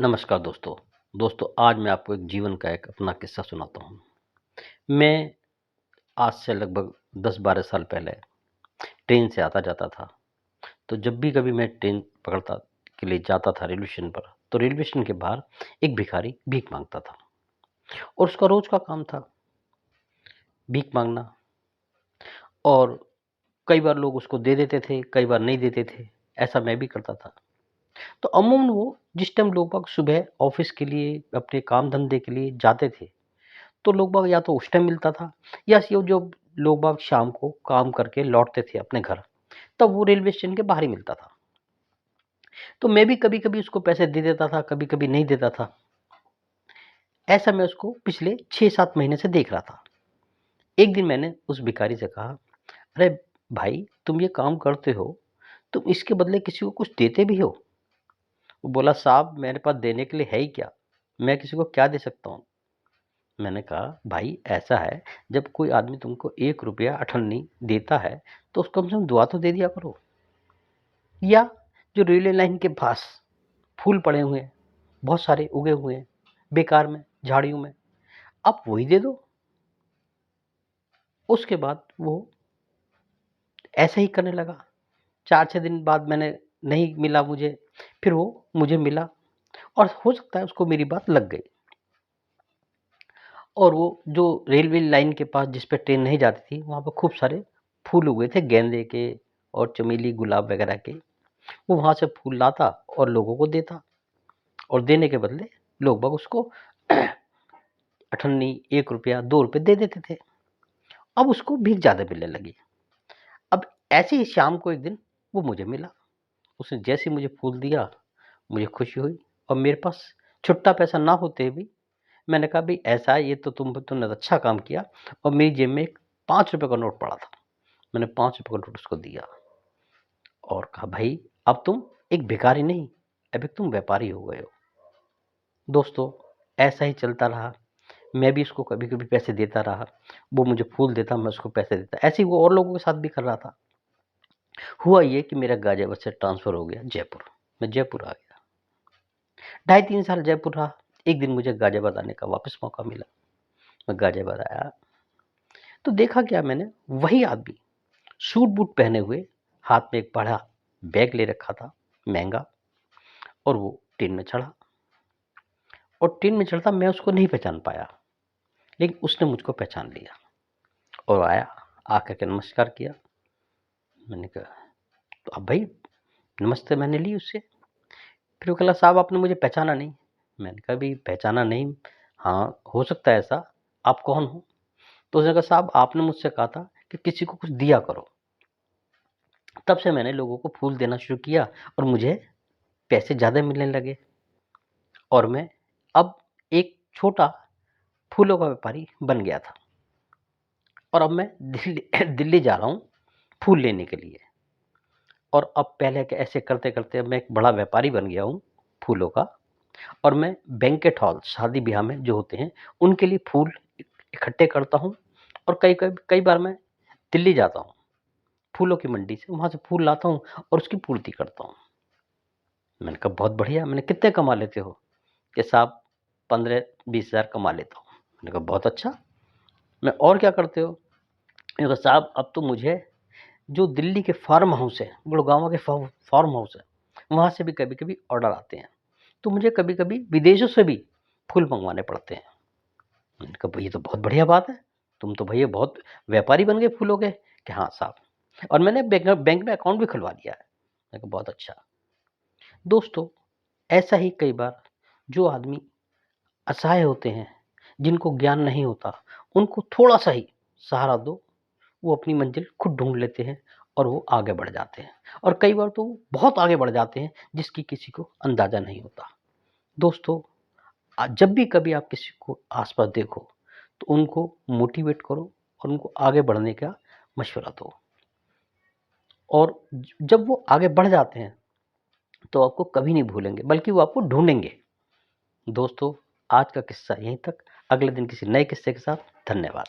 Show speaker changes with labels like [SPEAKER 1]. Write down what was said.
[SPEAKER 1] नमस्कार दोस्तों। आज मैं आपको एक जीवन का एक अपना किस्सा सुनाता हूँ। मैं आज से लगभग 10-12 साल पहले ट्रेन से आता-जाता था। तो जब भी कभी मैं ट्रेन पकड़ता के लिए जाता था रेलवे स्टेशन पर, तो रेलवे स्टेशन के बाहर एक भिखारी भीख माँगता था और उसका रोज़ का काम था भीख माँगना। और कई बार लोग उसको दे देते थे, कई बार नहीं देते थे। ऐसा मैं भी करता था। तो अमूमन वो जिस टाइम लोग बाग सुबह ऑफ़िस के लिए, अपने काम-धंधे के लिए जाते थे, तो लोग बाग या तो उस टाइम मिलता था या सी जो लोग बाग शाम को काम करके लौटते थे अपने घर, तब वो रेलवे स्टेशन के बाहर ही मिलता था। तो मैं भी कभी-कभी उसको पैसे दे देता था, कभी-कभी नहीं देता था। ऐसा मैं उसको पिछले 6-7 महीने से देख रहा था। एक दिन मैंने उस भिखारी से कहा, "अरे भाई, तुम ये काम करते हो, तुम इसके बदले किसी को कुछ देते भी हो?" वो बोला, "साहब, मेरे पास देने के लिए है ही क्या? मैं किसी को क्या दे सकता हूँ?" मैंने कहा, "भाई ऐसा है, जब कोई आदमी तुमको 1 रुपया अठन्नी देता है, तो उसको कम से कम दुआ तो दे दिया करो। या जो रेलवे लाइन के पास फूल पड़े हुए हैं, बहुत सारे उगे हुए हैं, बेकार में, झाड़ियों में, आप वही दे दो।" उसके बाद वो ऐसे ही करने लगा। 4-6 दिन बाद मैंने नहीं मिला मुझे, फिर वो मुझे मिला और हो सकता है उसको मेरी बात लग गई। और वो जो रेलवे लाइन के पास जिस पे ट्रेन नहीं जाती थी, वहाँ पे खूब सारे फूल उगे थे गेंदे के और चमेली, गुलाब वगैरह के। वो वहाँ से फूल लाता और लोगों को देता और देने के बदले लोग बाग उसको अठन्नी, 1 रुपया, 2 रुपए दे देते थे। अब उसको भीख ज़्यादा मिलने लगी। अब ऐसे ही शाम को एक दिन वो मुझे मिला। उसने जैसे ही मुझे फूल दिया, मुझे खुशी हुई और मेरे पास छुट्टा पैसा ना होते भी मैंने कहा, "भई ऐसा है, ये तो तुमने अच्छा काम किया।" और मेरी जेब में एक ₹5 का नोट पड़ा था। मैंने ₹5 का नोट उसको दिया और कहा, "भाई, अब तुम एक भिखारी नहीं, अब एक तुम व्यापारी हो गए हो।" दोस्तों, ऐसा ही चलता रहा। मैं भी उसको कभी-कभी पैसे देता रहा। वो मुझे फूल देता, मैं उसको पैसे देता। ऐसे ही वो और लोगों के साथ भी कर रहा था। हुआ ये कि मेरा गाज़ियाबाद से ट्रांसफ़र हो गया जयपुर। मैं जयपुर आ गया। ढाई 3 साल जयपुर रहा। एक दिन मुझे गाज़ियाबाद आने का वापस मौका मिला। मैं गाज़ियाबाद आया, तो देखा क्या मैंने, वही आदमी सूट-बूट पहने हुए, हाथ में एक बड़ा बैग ले रखा था, महँगा, और वो ट्रेन में चढ़ा और ट्रेन में चढ़ता मैं उसको नहीं पहचान पाया, लेकिन उसने मुझको पहचान लिया और आया, आकर के नमस्कार किया। मैंने कहा, "तो अब भाई नमस्ते मैंने ली उससे।" फिर वो कहला, "साहब आपने मुझे पहचाना नहीं।" मैंने कहा, "भई पहचाना नहीं, हाँ, हो सकता है ऐसा, आप कौन हो?" तो उसने कहा, "साहब आपने मुझसे कहा था कि किसी को कुछ दिया करो।" तब से मैंने लोगों को फूल देना शुरू किया और मुझे पैसे ज़्यादा मिलने लगे और मैं अब एक छोटा फूलों का व्यापारी बन गया था और अब मैं दिल्ली दिल्ली जा रहा हूँ फूल लेने के लिए। और अब पहले के ऐसे करते-करते अब मैं एक बड़ा व्यापारी बन गया हूँ फूलों का और मैं बैंक्वेट हॉल, शादी-ब्याह में जो होते हैं, उनके लिए फूल इकट्ठे करता हूँ और कई बार मैं दिल्ली जाता हूँ, फूलों की मंडी से, वहाँ से फूल लाता हूँ और उसकी पूर्ति करता हूँ। मैंने कहा, "बहुत बढ़िया।" मैंने, "कितने कमा लेते हो?" कि साहब 15-20 हज़ार कमा लेता हूँ। मैंने कहा, "बहुत अच्छा, मैं और क्या करते हो?" मैंने कहा, "साहब अब तो मुझे जो दिल्ली के फार्म हाउस है, गुड़गाँव के फार्म हाउस है, वहाँ से भी कभी-कभी ऑर्डर आते हैं। तो मुझे कभी-कभी विदेशों से भी फूल मँगवाने पड़ते हैं।" मैंने कहा, "भई ये तो बहुत बढ़िया बात है, तुम तो भैया बहुत व्यापारी बन गए फूलों के।" कि "हाँ साहब, और मैंने बैंक में अकाउंट भी खुलवा लिया है।" मैंने कहा, "बहुत अच्छा।" दोस्तों, ऐसा ही कई बार जो आदमी असहाय होते हैं, जिनको ज्ञान नहीं होता, उनको थोड़ा-सा ही सहारा दो, वो अपनी मंज़िल खुद ढूँढ लेते हैं और वो आगे बढ़ जाते हैं। और कई बार तो वो बहुत आगे बढ़ जाते हैं, जिसकी किसी को अंदाज़ा नहीं होता। दोस्तों, जब भी कभी आप किसी को आस-पास देखो, तो उनको मोटिवेट करो और उनको आगे बढ़ने का मशवरा दो। और जब वो आगे बढ़ जाते हैं, तो आपको कभी नहीं भूलेंगे, बल्कि वो आपको ढूँढेंगे। दोस्तों, आज का किस्सा यहीं तक। अगले दिन किसी नए किस्से के साथ धन्यवाद।